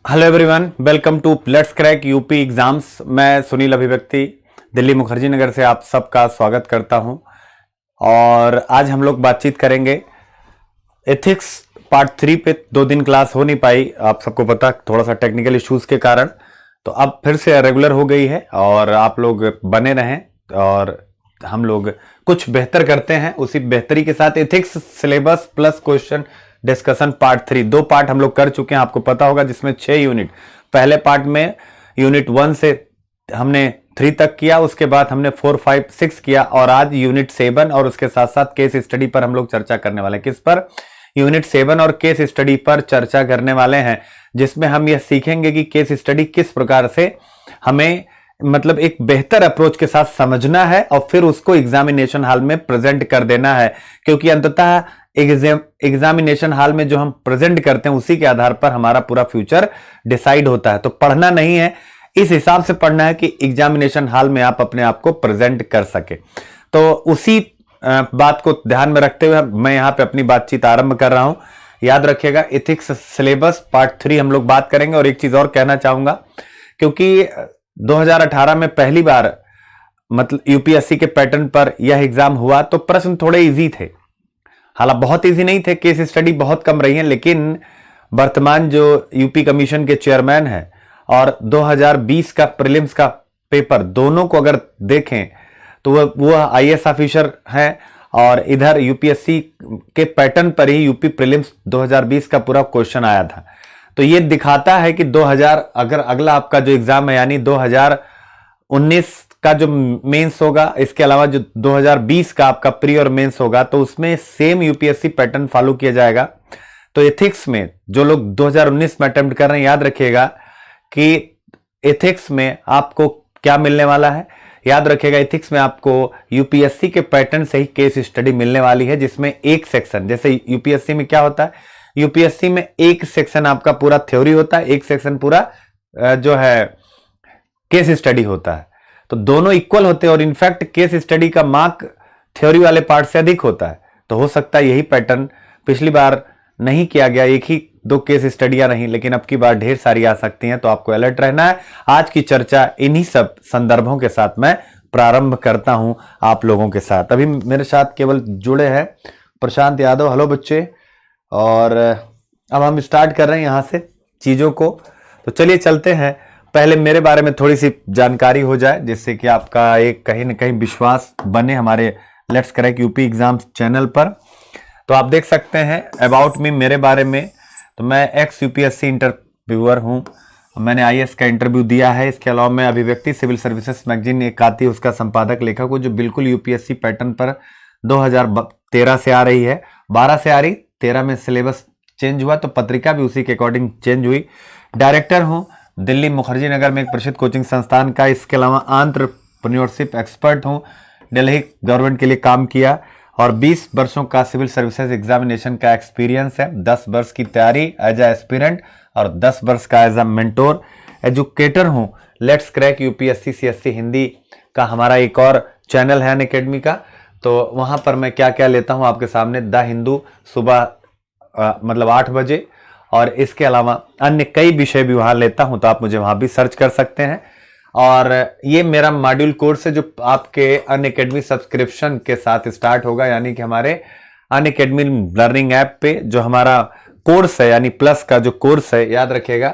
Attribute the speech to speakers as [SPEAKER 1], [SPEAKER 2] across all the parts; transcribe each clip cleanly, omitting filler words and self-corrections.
[SPEAKER 1] Hello everyone, welcome to let's crack UP exams. मैं सुनील अभिव्यक्ति दिल्ली मुखर्जी नगर से आप सबका स्वागत करता हूं। और आज हम लोग बातचीत करेंगे एथिक्स पार्ट 3 पे। 2 दिन क्लास हो नहीं पाई, आप सबको पता, थोड़ा सा टेक्निकल इश्यूज के कारण। तो अब फिर से रेगुलर हो गई है और आप लोग बने रहें और हम लोग कुछ बेहतर करते हैं। उसी बेहतरी के साथ ethics syllabus plus question discussion part 3, 2 part हम लोग कर चुके हैं, आपको पता होगा, जिसमें 6 यूनिट। पहले पार्ट में यूनिट 1 से हमने 3 तक किया, उसके बाद हमने 4, 5, 6 किया और आज यूनिट 7 और उसके साथ साथ केस स्टडी पर हम लोग चर्चा करने वाले हैं। किस पर? यूनिट 7 और केस स्टडी पर चर्चा करने वाले हैं, जिसमें हम यह सीखेंगे कि केस स्टडी किस प्रकार से हमें मतलब एक बेहतर अप्रोच के साथ समझना है और फिर उसको एग्जामिनेशन हॉल में प्रेजेंट कर देना है। क्योंकि अंततः एग्जामिनेशन हॉल में जो हम प्रेजेंट करते हैं उसी के आधार पर हमारा पूरा फ्यूचर डिसाइड होता है। तो पढ़ना नहीं है, इस हिसाब से पढ़ना है कि एग्जामिनेशन हॉल में आप अपने आप को प्रेजेंट कर सके। तो उसी बात को ध्यान में रखते हुए मैं यहां पे अपनी बातचीत आरंभ कर रहा हूं। याद रखिएगा, एथिक्स सिलेबस पार्ट 3 हम लोग बात करेंगे। और एक चीज और कहना चाहूंगा, क्योंकि 2018 में पहली बार मतलब यूपीएससी के पैटर्न पर यह एग्जाम हुआ तो प्रश्न थोड़े इजी थे, हालांकि बहुत इजी नहीं थे, केस स्टडी बहुत कम रही है। लेकिन वर्तमान जो यूपी कमीशन के चेयरमैन हैं और 2020 का प्रीलिम्स का पेपर, दोनों को अगर देखें तो वो आईएएस ऑफिसर हैं और इधर यूपीएससी के पैटर्न पर ही यूपी प्रीलिम्स 2020 का पूरा क्वेश्चन आया था। तो ये दिखाता है कि 2000 अगर अगला आपका जो एग्जाम है यानी 2019 का जो मेंस होगा, इसके अलावा जो 2020 का आपका प्री और मेंस होगा, तो उसमें सेम यूपीएससी पैटर्न फॉलो किया जाएगा। तो एथिक्स में जो लोग 2019 में अटेम्प्ट कर रहे हैं, याद रखिएगा कि एथिक्स में आपको क्या मिलने वाला है। याद रखिएगा, एथिक्स में आपको यूपीएससी के पैटर्न से ही केस स्टडी मिलने वाली है, जिसमें एक सेक्शन, जैसे यूपीएससी में क्या होता है, यूपीएससी में एक सेक्शन आपका पूरा थ्योरी होता है, एक सेक्शन पूरा जो है केस स्टडी होता है। तो दोनों इक्वल होते हैं और इनफैक्ट केस स्टडी का मार्क थ्योरी वाले पार्ट से अधिक होता है। तो हो सकता है यही पैटर्न पिछली बार नहीं किया गया, एक ही 2 केस स्टडियां नहीं, लेकिन अब की बार ढेर सारी आ सकती हैं। तो आपको अलर्ट रहना है। आज की चर्चा इन्हीं सब संदर्भों के साथ मैं प्रारंभ करता हूं आप लोगों के साथ। अभी मेरे साथ केवल जुड़े हैं प्रशांत यादव। हेलो बच्चे। और अब हम स्टार्ट कर रहे हैं यहां से चीजों को। तो चलिए चलते हैं। पहले मेरे बारे में थोड़ी सी जानकारी हो जाए, जिससे कि आपका एक कहीं ना कहीं विश्वास बने हमारे let's crack UP exams channel पर। तो आप देख सकते हैं अबाउट मी, मेरे बारे में। तो मैं एक्स यूपीएससी इंटरव्यूअर हूं, मैंने आईएएस का इंटरव्यू दिया है। इसके अलावा मैं अभिव्यक्ति सिविल सर्विसेज मैगजीन एक आती है, उसका संपादक लेखक हूं, जो बिल्कुल यूपीएससी पैटर्न पर 2013 से आ रही है, 12 से आ रही, 13 में सिलेबस चेंज हुआ तो पत्रिका भी उसी के अकॉर्डिंग चेंज हुई। डायरेक्टर हूं दिल्ली मुखर्जी नगर में एक प्रसिद्ध कोचिंग संस्थान का। इसके अलावा एंटरप्रेन्योरशिप एक्सपर्ट हूं, दिल्ली गवर्नमेंट के लिए काम किया और 20 वर्षों का सिविल सर्विसेज एग्जामिनेशन का एक्सपीरियंस है। 10 वर्ष की तैयारी एज ए एस्पिरेंट और 10 वर्ष का एज ए मेंटोर। एजुकेटर हूं, let's crack UPSC CSC Hindi का हमारा एक और चैनल है अनअकैडमी का। तो वहां पर मैं क्या क्या लेता हूं आपके सामने, द हिंदू सुबह मतलब 8 बजे, और इसके अलावा अन्य कई विषय भी वहां लेता हूं, तो आप मुझे वहां भी सर्च कर सकते हैं। और ये मेरा मॉड्यूल कोर्स है जो आपके अनअकैडमी सब्सक्रिप्शन के साथ स्टार्ट होगा, यानी कि हमारे अनअकैडमी लर्निंग ऐप पे जो हमारा कोर्स है, यानी प्लस का जो कोर्स है, याद रखिएगा।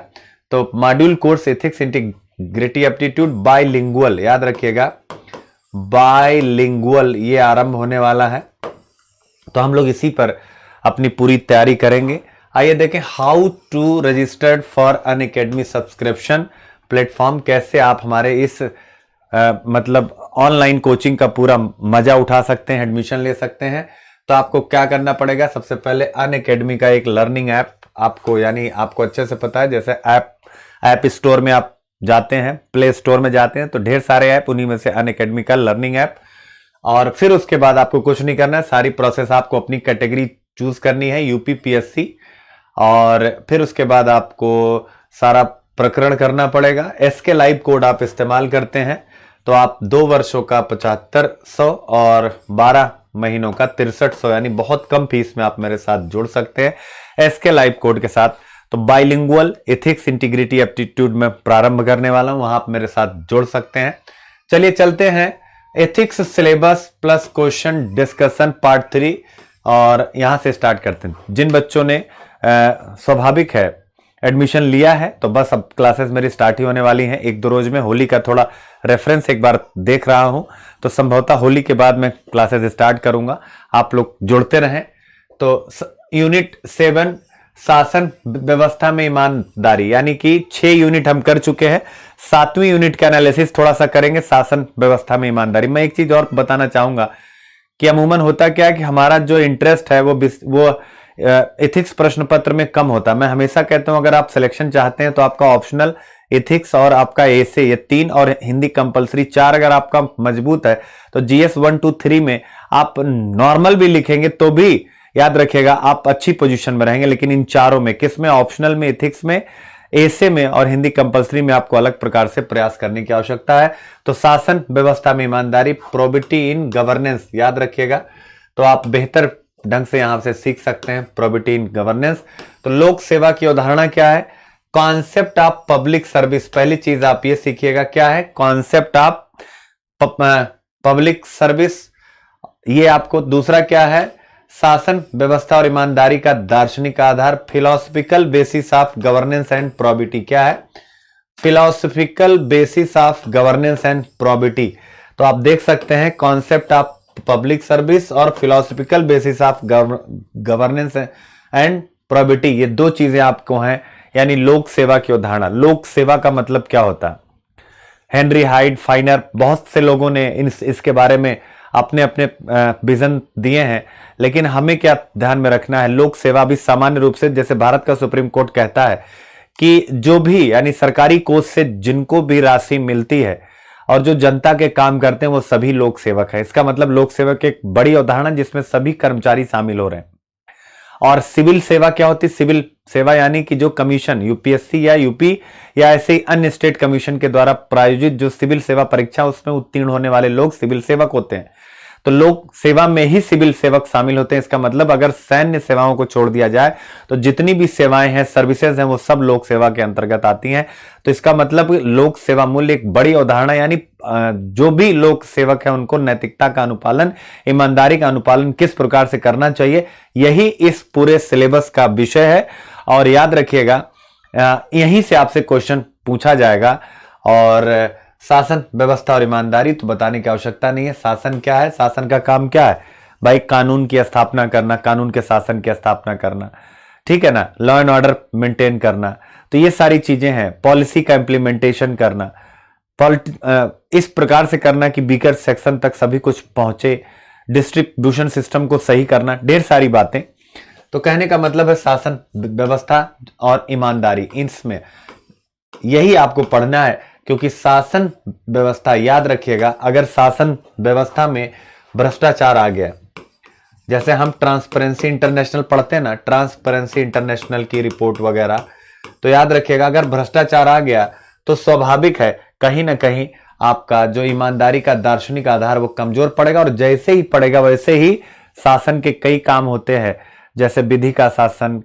[SPEAKER 1] तो module course ethics integrity aptitude bilingual, याद रखिएगा बाइलिंगुअल, ये आरंभ होने वाला है। तो हम लोग इसी पर अपनी पूरी तैयारी करेंगे। आइए देखें how to registered for Unacademy subscription platform, कैसे आप हमारे इस मतलब ऑनलाइन कोचिंग का पूरा मजा उठा सकते हैं, एडमिशन ले सकते हैं। तो आपको क्या करना पड़ेगा, सबसे पहले अनअकैडमी का एक लर्निंग ऐप आपको, यानी आपको अच्छे से पता है, जैसे ऐप स्टोर में आप जाते हैं, प्ले स्टोर में जाते हैं, तो ढेर सारे ऐप, उन्हीं में से अनअकैडमी का लर्निंग ऐप। और फिर उसके बाद आपको कुछ नहीं करना है, सारी प्रोसेस आपको अपनी कैटेगरी चूज करनी है, यूपी पीएससी, और फिर उसके बाद आपको सारा प्रकरण करना पड़ेगा। एसके लाइव कोड आप इस्तेमाल करते हैं तो आप 2 वर्षों का 7500 और 12 महीनों का 6300, यानी बहुत कम फीस में आप मेरे साथ जुड़ सकते हैं एसके लाइव कोड के साथ। तो बाइलिंगुअल एथिक्स इंटीग्रिटी एप्टीट्यूड में प्रारंभ करने वाला हूं, वहां आप मेरे साथ जुड़ सकते हैं। चलिए चलते हैं ethics syllabus plus question discussion part 3 और यहां से स्टार्ट करते हैं। जिन बच्चों ने स्वाभाविक है एडमिशन लिया है तो बस अब क्लासेस मेरी स्टार्ट ही होने वाली हैं। 1-2 रोज में होली का थोड़ा रेफरेंस एक बार देख रहा हूं, तो संभवतः होली के बाद मैं क्लासेस स्टार्ट करूंगा। आप लोग जुड़ते रहें। तो यूनिट 7 शासन व्यवस्था में ईमानदारी, यानी कि 6 यूनिट हम कर चुके हैं। 7वीं यूनिट का एनालिसिस थोड़ा सा करेंगे, शासन व्यवस्था में ईमानदारी। मैं एक चीज और बताना चाहूंगा कि अमूमन होता क्या है कि हमारा जो इंटरेस्ट है वो एथिक्स प्रश्न पत्र में कम होता है। मैं हमेशा कहता हूं अगर आप सिलेक्शन चाहते हैं तो आपका ऑप्शनल, एथिक्स और आपका एसे, ये 3 और हिंदी कंपलसरी 4 अगर आपका मजबूत है तो जीएस 1, 2, 3 में आप नॉर्मल भी लिखेंगे तो भी याद रखिएगा आप अच्छी पोजीशन में रहेंगे। लेकिन इन चारों में, किस में, ऑप्शनल में, एथिक्स में, एसे में और हिंदी कंपलसरी में आपको अलग प्रकार से प्रयास करने की आवश्यकता है। तो शासन व्यवस्था में ईमानदारी, प्रोबिटी इन गवर्नेंस याद रखिएगा, तो आप बेहतर ढंग से यहां से सीख सकते हैं प्रोबिटी इन गवर्नेंस। तो लोक सेवा की अवधारणा क्या है? Concept of public service. पहली चीज आप ये सीखिएगा क्या है कॉन्सेप्ट ऑफ पब्लिक सर्विस, ये आपको। दूसरा क्या है? शासन व्यवस्था और ईमानदारी का दार्शनिक आधार, philosophical basis of governance and probity. क्या है? Philosophical basis of governance and probity. तो आप देख सकते हैं कॉन्सेप्ट ऑफ पब्लिक सर्विस और philosophical basis of governance and probity, ये 2 चीजें आपको हैं। यानी लोक सेवा की अवधारणा। लोक सेवा का मतलब क्या होता है? हेनरी हाइड फाइनर, बहुत से लोगों ने इसके बारे में अपने अपने विजन दिए हैं, लेकिन हमें क्या ध्यान में रखना है? लोक सेवा भी सामान्य रूप से, जैसे भारत का सुप्रीम कोर्ट कहता है कि जो भी, यानी सरकारी कोष से जिनको भी राशि मिलती है और जो जनता के काम करते हैं वो सभी लोक सेवक है। इसका मतलब लोक सेवक एक बड़ी अवधारणा जिसमें सभी कर्मचारी शामिल हो रहे हैं। और सिविल सेवा क्या होती है? सिविल सेवा यानी कि जो कमीशन, यूपीएससी या यूपी या ऐसे ही अन्य स्टेट कमीशन के द्वारा प्रायोजित जो सिविल सेवा परीक्षा, उसमें उत्तीर्ण होने वाले लोग सिविल सेवक होते हैं। तो लोक सेवा में ही सिविल सेवक शामिल होते हैं। इसका मतलब अगर सैन्य सेवाओं को छोड़ दिया जाए तो जितनी भी सेवाएं हैं, सर्विसेज हैं, वो सब लोक सेवा के अंतर्गत आती हैं। तो इसका मतलब लोक सेवा मूल्य एक बड़ी अवधारणा, यानी जो भी लोक सेवक है उनको नैतिकता का अनुपालन, ईमानदारी का अनुपालन किस प्रकार से करना चाहिए, यही इस पूरे सिलेबस का विषय है। और याद रखिएगा यहीं से आपसे क्वेश्चन पूछा जाएगा। और शासन व्यवस्था और ईमानदारी तो बताने की आवश्यकता नहीं है। शासन क्या है? शासन का काम क्या है भाई? कानून की स्थापना करना, कानून के शासन की स्थापना करना, ठीक है ना, लॉ एंड ऑर्डर मेंटेन करना। तो ये सारी चीजें हैं। पॉलिसी का इंप्लीमेंटेशन करना, इस प्रकार से करना कि बीकर सेक्शन तक सभी कुछ पहुंचे, डिस्ट्रीब्यूशन सिस्टम को सही करना, ढेर सारी बातें। तो कहने का मतलब है शासन व्यवस्था और ईमानदारी, इसमें यही आपको पढ़ना है। क्योंकि शासन व्यवस्था, याद रखिएगा, अगर शासन व्यवस्था में भ्रष्टाचार आ गया, जैसे हम ट्रांसपेरेंसी इंटरनेशनल पढ़ते हैं ना, ट्रांसपेरेंसी इंटरनेशनल की रिपोर्ट वगैरह, तो याद रखिएगा अगर भ्रष्टाचार आ गया तो स्वाभाविक है कहीं ना कहीं आपका जो ईमानदारी का दार्शनिक आधार वो कमजोर पड़ेगा। और जैसे ही पड़ेगा वैसे ही शासन के कई काम होते हैं, जैसे विधि का शासन,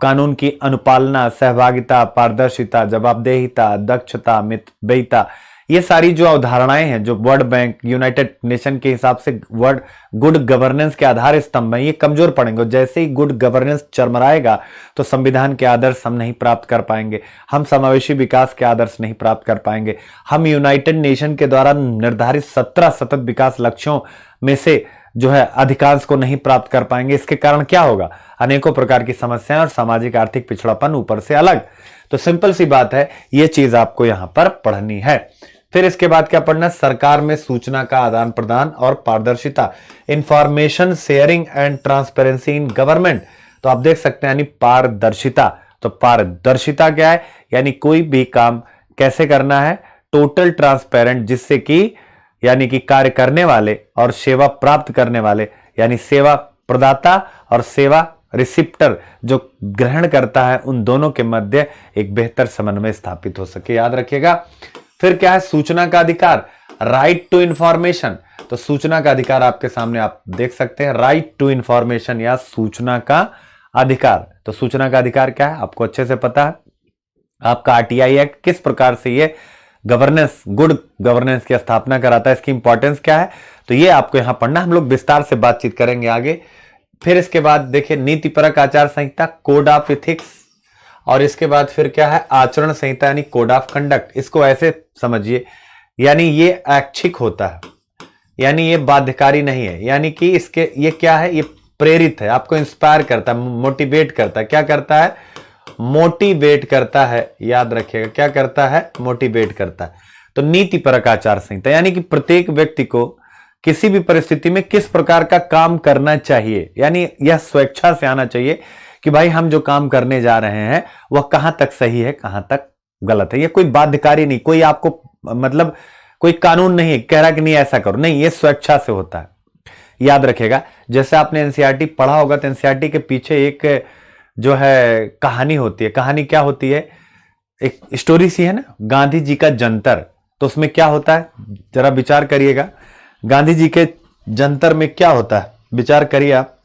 [SPEAKER 1] कानून की अनुपालना, सहभागिता, पारदर्शिता, जवाबदेहिता, दक्षता, मितव्ययिता, ये सारी जो अवधारणाएं हैं, जो वर्ल्ड बैंक, यूनाइटेड नेशन के हिसाब से वर्ल्ड गुड गवर्नेंस के आधार स्तंभ हैं, ये कमजोर पड़ेंगे। जैसे ही गुड गवर्नेंस चरमराएगा तो संविधान के आदर्श हम नहीं प्राप्त कर पाएंगे, हम समावेशी विकास के आदर्श नहीं प्राप्त कर पाएंगे, हम यूनाइटेड नेशन के द्वारा निर्धारित 17 सतत विकास लक्ष्यों में से जो है अधिकांश को नहीं प्राप्त कर पाएंगे। इसके कारण क्या होगा? अनेकों प्रकार की समस्याएं और सामाजिक आर्थिक पिछड़ापन ऊपर से अलग। तो सिंपल सी बात है, ये चीज आपको यहां पर पढ़नी है। फिर इसके बाद क्या पढ़ना? सरकार में सूचना का आदान प्रदान और पारदर्शिता, information sharing and transparency in government. तो आप देख सकते हैं यानी पारदर्शिता। तो पारदर्शिता क्या है? यानी कोई भी काम कैसे करना है, टोटल ट्रांसपेरेंट, जिससे कि यानी कि कार्य करने वाले और सेवा प्राप्त करने वाले, यानी सेवा प्रदाता और सेवा रिसिप्टर जो ग्रहण करता है, उन दोनों के मध्य एक बेहतर समन्वय स्थापित हो सके। याद रखिएगा। फिर क्या है? सूचना का अधिकार, राइट टू इंफॉर्मेशन। तो सूचना का अधिकार आपके सामने आप देख सकते हैं, राइट टू इंफॉर्मेशन या सूचना का अधिकार। तो सूचना का अधिकार क्या है आपको अच्छे से पता है। आपका आरटीआई एक्ट किस प्रकार से ये गवर्नेंस, गुड गवर्नेंस की स्थापना कराता है, इसकी इंपॉर्टेंस क्या है, तो ये आपको यहां पढ़ना। हम लोग विस्तार से बातचीत करेंगे आगे। फिर इसके बाद देखिए नीतिपरक आचार संहिता, कोड ऑफ एथिक्स, और इसके बाद फिर क्या है आचरण संहिता यानी कोड ऑफ कंडक्ट। इसको ऐसे समझिए यानी ये ऐच्छिक होता है, यानी ये बाध्यकारी नहीं है, यानी कि इसके ये क्या है, ये प्रेरित है, आपको इंस्पायर करता है, मोटिवेट करता है। क्या करता है, मोटिवेट करता है, याद रखिएगा क्या करता है, मोटिवेट करता है। तो नीतिपरक आचार संहिता यानी कि प्रत्येक व्यक्ति को किसी भी परिस्थिति में किस प्रकार का काम करना चाहिए, यानी यह स्वेच्छा से आना चाहिए कि भाई हम जो काम करने जा रहे हैं वह कहां तक सही है, कहां तक गलत है। यह कोई बाध्यकारी नहीं, कोई आपको मतलब कोई कानून नहीं कह रहा कि नहीं ऐसा करो, नहीं, यह स्वेच्छा से होता है। याद रखिएगा जैसे आपने एनसीईआरटी पढ़ा होगा तो एनसीईआरटी के पीछे एक जो है कहानी होती है। कहानी क्या होती है, एक स्टोरी सी है ना, गांधी जी का जंतर। तो उसमें क्या होता है जरा विचार करिएगा, गांधी जी के जंतर में क्या होता है, विचार करिए आप।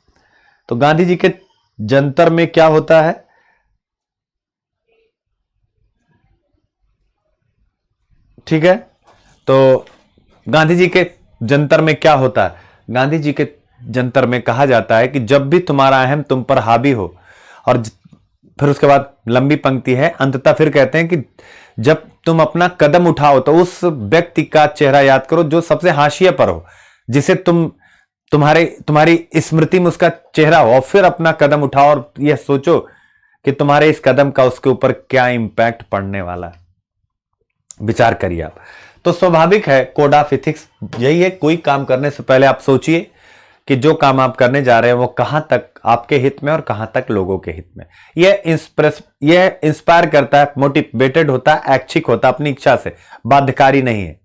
[SPEAKER 1] तो गांधी जी के जंतर में क्या होता है, ठीक है। तो गांधी जी के जंतर में क्या होता है, गांधी जी के जंतर में कहा जाता है कि जब भी तुम्हारा अहम तुम पर हावी हो, और फिर उसके बाद लंबी पंक्ति है, अंततः फिर कहते हैं कि जब तुम अपना कदम उठाओ तो उस व्यक्ति का चेहरा याद करो जो सबसे हाशिए पर हो, जिसे तुम्हारी स्मृति में उसका चेहरा हो, और फिर अपना कदम उठाओ और यह सोचो कि तुम्हारे इस कदम का उसके ऊपर क्या इंपैक्ट पड़ने वाला है। विचार करिए आप। तो स्वाभाविक है कोड ऑफ एथिक्स यही है, कोई काम करने से पहले आप सोचिए कि जो काम आप करने जा रहे हैं वो कहां तक आपके हित में और कहां तक लोगों के हित में। यह इंस्पायर करता है, मोटिवेटेड होता है, ऐच्छिक होता है, अपनी इच्छा से, बाध्यकारी नहीं है।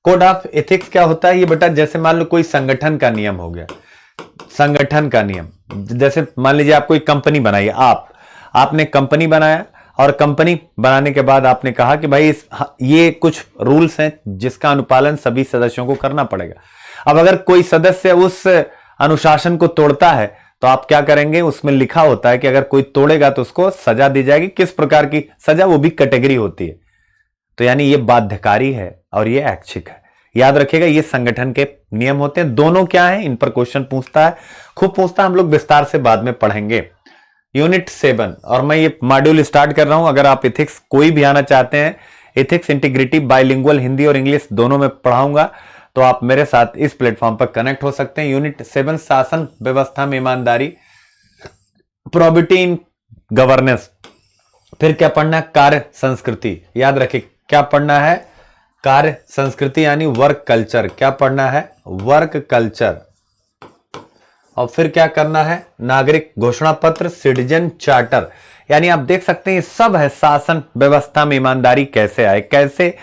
[SPEAKER 1] कोड ऑफ एथिक्स क्या होता है, ये बेटा जैसे मान लो कोई संगठन का नियम हो गया, संगठन का नियम, जैसे मान लीजिए आप कोई कंपनी बनाइए, आपने कंपनी बनाया और कंपनी बनाने के बाद आपने कहा कि भाई ये कुछ रूल्स हैं जिसका अनुपालन सभी सदस्यों को करना पड़ेगा। अब अगर कोई सदस्य उस अनुशासन को तोड़ता है तो आप क्या करेंगे, उसमें लिखा होता है कि अगर कोई तोड़ेगा तो उसको सजा दी जाएगी। किस प्रकार की सजा, वो भी कैटेगरी होती है। तो यानी ये बाध्यकारी है और ये ऐच्छिक है। याद रखिएगा ये संगठन के नियम होते हैं। दोनों क्या है, इन पर क्वेश्चन पूछता है, खूब पूछता है, हम लोग विस्तार से बाद में पढ़ेंगे। यूनिट 7 और मैं ये मॉड्यूल स्टार्ट कर रहा हूं। अगर आप एथिक्स कोई भी आना चाहते हैं, एथिक्स इंटीग्रिटी बाइलिंगुअल हिंदी और इंग्लिश दोनों में पढ़ाऊंगा, तो आप मेरे साथ इस प्लेटफॉर्म पर कनेक्ट हो सकते हैं। यूनिट 7 शासन व्यवस्था में ईमानदारी, प्रोबिटी इन गवर्नेंस। फिर क्या पढ़ना है, कार्य संस्कृति। याद रखिए क्या पढ़ना है, कार्य संस्कृति यानी वर्क कल्चर। क्या पढ़ना है, वर्क कल्चर। और फिर क्या करना है, नागरिक घोषणा पत्र, सिटीजन चार्टर। यानी आप देख सकते हैं ये सब है, शासन व्यवस्था में ईमानदारी कैसे आए, कैसे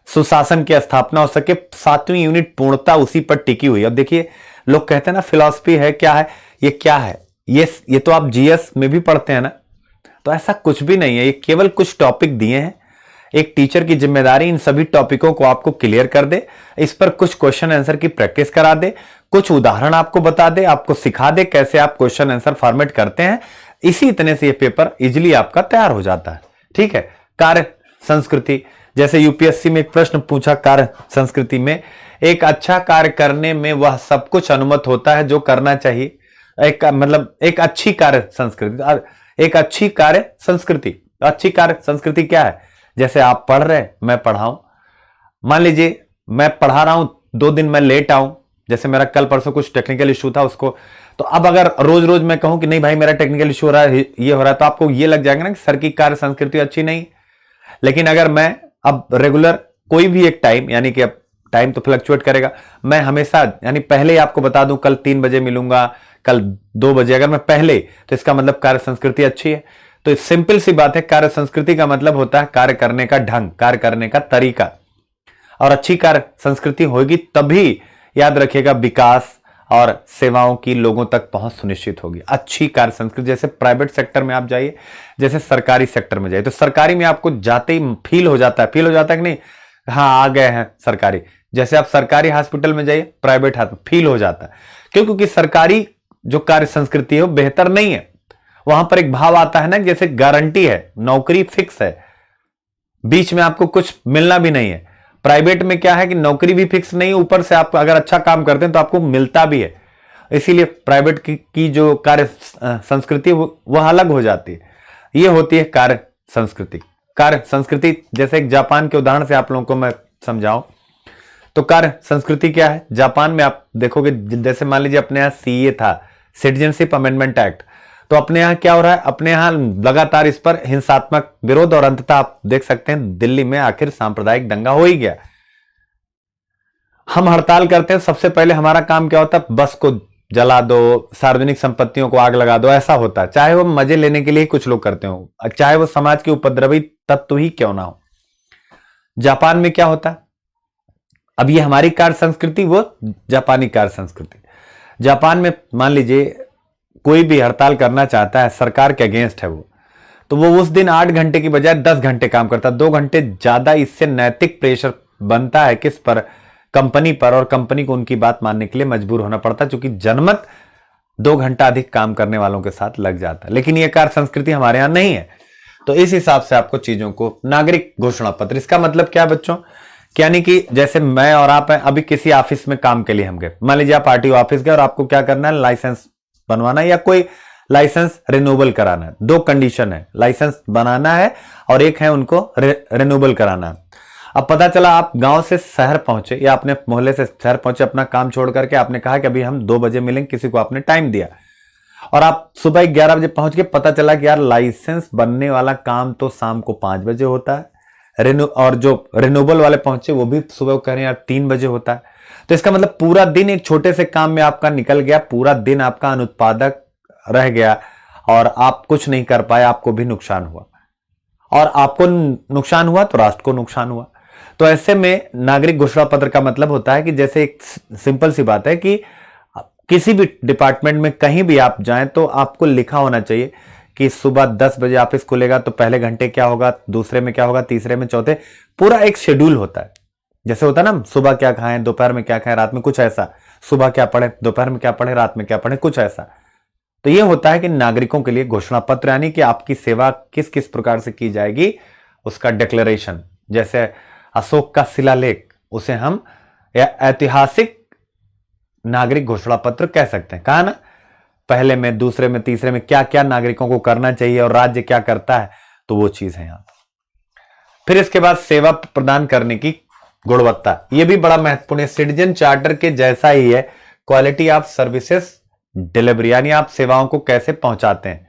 [SPEAKER 1] सुशासन की स्थापना हो सके। 7वीं यूनिट पूर्णता उसी पर टिकी हुई। अब देखिए लोग कहते हैं ना फिलॉसफी है, क्या है ये, क्या है ये तो आप जीएस में भी पढ़ते हैं ना, तो ऐसा कुछ भी नहीं है। ये केवल कुछ टॉपिक दिए हैं, एक टीचर की जिम्मेदारी इन सभी टॉपिकों को आपको क्लियर कर दे, इस पर कुछ क्वेश्चन आंसर की प्रैक्टिस करा दे, कुछ उदाहरण आपको बता दे, आपको सिखा दे कैसे आप क्वेश्चन आंसर फॉर्मेट करते हैं। इसी इतने से ये पेपर इजिली आपका तैयार हो जाता है। ठीक है, कार्य संस्कृति, जैसे यूपीएससी में एक प्रश्न पूछा कार्य संस्कृति में, एक अच्छा कार्य करने में वह सब कुछ अनुमत होता है जो करना चाहिए। एक अच्छी कार्य संस्कृति, एक अच्छी कार्य संस्कृति, अच्छी कार्य संस्कृति क्या है, जैसे आप पढ़ रहे हैं, मैं पढ़ाऊं, मान लीजिए मैं पढ़ा रहा हूं, 2 दिन मैं लेट आऊं, जैसे मेरा कल परसों कुछ टेक्निकल इशू था उसको, तो अब अगर रोज रोज मैं कहूं कि नहीं भाई मेरा टेक्निकल इशू हो रहा है, ये हो रहा है, तो आपको ये लग जाएगा ना कि सर की कार्य संस्कृति अच्छी नहीं। लेकिन अगर मैं अब रेगुलर कोई भी एक टाइम, यानी कि अब टाइम तो फ्लक्चुएट करेगा, मैं हमेशा यानी पहले ही आपको बता दूं कल 3 बजे मिलूंगा, कल 2 बजे, अगर मैं पहले, तो इसका मतलब कार्य संस्कृति अच्छी है। तो सिंपल सी बात है, कार्य संस्कृति का मतलब होता है कार्य करने का ढंग, कार्य करने का तरीका। और अच्छी कार्य संस्कृति होगी तभी, याद रखिएगा, विकास और सेवाओं की लोगों तक पहुंच सुनिश्चित होगी। अच्छी कार्य संस्कृति, जैसे प्राइवेट सेक्टर में आप जाइए, जैसे सरकारी सेक्टर में जाइए, तो सरकारी में आपको जाते ही फील हो जाता है कि नहीं, हाँ आ गए हैं सरकारी। जैसे आप सरकारी हॉस्पिटल में जाइए, प्राइवेट फील हो जाता है। क्यों? क्योंकि सरकारी जो कार्य संस्कृति है वो बेहतर नहीं है, वहां पर एक भाव आता है ना, जैसे गारंटी है, नौकरी फिक्स है, बीच में आपको कुछ मिलना भी नहीं है। प्राइवेट में क्या है कि नौकरी भी फिक्स नहीं, ऊपर से आप अगर अच्छा काम करते हैं तो आपको मिलता भी है। इसीलिए प्राइवेट की जो कार्य संस्कृति वह अलग हो जाती है। ये होती है कार्य संस्कृति। कार्य संस्कृति जैसे एक जापान के उदाहरण से आप लोगों को मैं समझाऊं तो कार्य संस्कृति क्या है। जापान में आप देखोगे, जैसे मान लीजिए अपने यहां सीए था, सिटीजनशिप अमेंडमेंट एक्ट, तो अपने यहां क्या हो रहा है, अपने यहां लगातार इस पर हिंसात्मक विरोध और अंततः आप देख सकते हैं दिल्ली में आखिर सांप्रदायिक दंगा हो ही गया। हम हड़ताल करते हैं, सबसे पहले हमारा काम क्या होता है, बस को जला दो, सार्वजनिक संपत्तियों को आग लगा दो, ऐसा होता है। चाहे वो मजे लेने के लिए कुछ लोग करते हो, चाहे वो समाज के उपद्रवी तत्व ही क्यों ना हो। जापान में क्या होता है, अब ये हमारी कार्य संस्कृति, वो जापानी कार्य संस्कृति। जापान में मान लीजिए कोई भी हड़ताल करना चाहता है, सरकार के अगेंस्ट है वो, तो वो उस दिन 8 घंटे की बजाय 10 घंटे काम करता है, 2 घंटे ज्यादा। इससे नैतिक प्रेशर बनता है किस पर, कंपनी पर, और कंपनी को उनकी बात मानने के लिए मजबूर होना पड़ता है, क्योंकि जनमत 2 घंटा अधिक काम करने वालों के साथ लग जाता है। लेकिन यह कार्य संस्कृति हमारे यहां नहीं है। तो इस हिसाब से आपको चीजों को, नागरिक घोषणा पत्र, इसका मतलब क्या है बच्चों, यानी कि जैसे मैं और आप हैं, अभी किसी ऑफिस में काम के लिए हम गए, मान लीजिए आप आरटीओ ऑफिस गए और आपको क्या करना है, लाइसेंस बनवाना है या कोई लाइसेंस रिन्यूएबल कराना है। 2 कंडीशन है, लाइसेंस बनाना है और एक है उनको रिन्यूएबल कराना है। अब पता चला आप गांव से शहर पहुंचे या अपने मोहल्ले से शहर पहुंचे, अपना काम छोड़ करके आपने कहा कि अभी हम 2 बजे मिलेंगे, किसी को आपने टाइम दिया और आप सुबह 11 बजे पहुंच के, पता चला कि यार लाइसेंस बनने वाला काम तो शाम को 5 बजे होता है, और जो रिन्यूएबल वाले पहुंचे वो भी सुबह कह रहे हैं यार 3 बजे होता है। तो इसका मतलब पूरा दिन एक छोटे से काम में आपका निकल गया, पूरा दिन आपका अनुत्पादक रह गया और आप कुछ नहीं कर पाए, आपको भी नुकसान हुआ, और आपको नुकसान हुआ तो राष्ट्र को नुकसान हुआ। तो ऐसे में नागरिक घोषणा पत्र का मतलब होता है कि जैसे एक सिंपल सी बात है कि किसी भी डिपार्टमेंट में कहीं भी आप जाएं तो आपको लिखा होना चाहिए कि सुबह 10 बजे ऑफिस खुलेगा तो पहले घंटे क्या होगा, दूसरे में क्या होगा, तीसरे में, चौथे, पूरा एक शेड्यूल होता है। जैसे होता है ना, सुबह क्या खाएं, दोपहर में क्या खाएं, रात में कुछ ऐसा, सुबह क्या पढ़े, दोपहर में क्या पढ़े, रात में क्या पढ़े, कुछ ऐसा। तो यह होता है कि नागरिकों के लिए घोषणा पत्र, यानी कि आपकी सेवा किस किस प्रकार से की जाएगी, उसका डिक्लेरेशन। जैसे अशोक का शिलालेख, उसे हम ऐतिहासिक नागरिक घोषणा पत्र कह सकते हैं। कहा ना, पहले में, दूसरे में, तीसरे में क्या क्या नागरिकों को करना चाहिए और राज्य क्या करता है, तो वो चीज है यहां। फिर इसके बाद सेवा प्रदान करने की गुणवत्ता, ये भी बड़ा महत्वपूर्ण है। सिटीजन चार्टर के जैसा ही है, क्वालिटी ऑफ सर्विसेज डिलीवरी, यानी आप सेवाओं को कैसे पहुंचाते हैं।